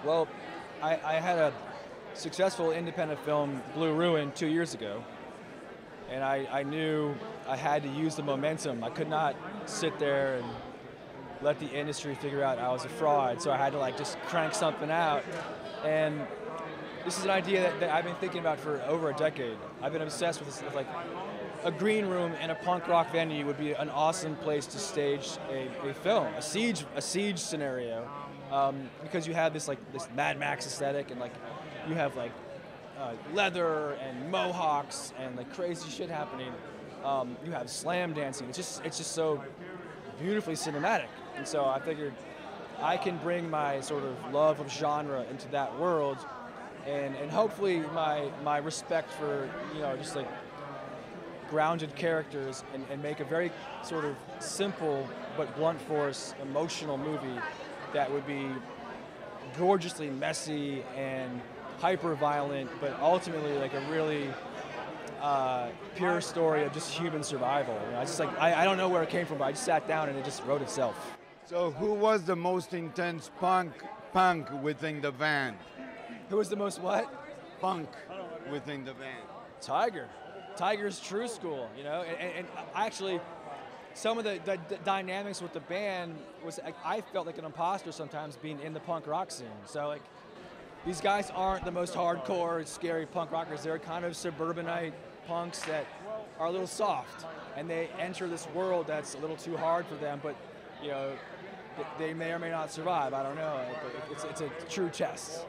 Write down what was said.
Well, I had a successful independent film, Blue Ruin, 2 years ago, and I knew I had to use the momentum. I could not sit there and let the industry figure out I was a fraud, so I had to like just crank something out. And this is an idea that I've been thinking about for over a decade. I've been obsessed with this, with like a green room in a punk rock venue would be an awesome place to stage a film, a siege scenario, because you have this Mad Max aesthetic, and like you have like leather and mohawks and like crazy shit happening. You have slam dancing. It's just so beautifully cinematic, and so I figured I can bring my sort of love of genre into that world, and hopefully my respect for just like grounded characters, and make a very sort of simple but blunt force emotional movie that would be gorgeously messy and hyper violent, but ultimately like a really pure story of just human survival. I don't know where it came from, but I just sat down and it just wrote itself. So who was the most intense punk within the band? Who was the most what? Punk within the band. Tiger. Tiger's true school, and actually some of the dynamics with the band was I felt like an imposter sometimes being in the punk rock scene. So like these guys aren't the most hardcore, scary punk rockers. They're kind of suburbanite punks that are a little soft, and they enter this world that's a little too hard for them, but they may or may not survive. I don't know. But it's a true test.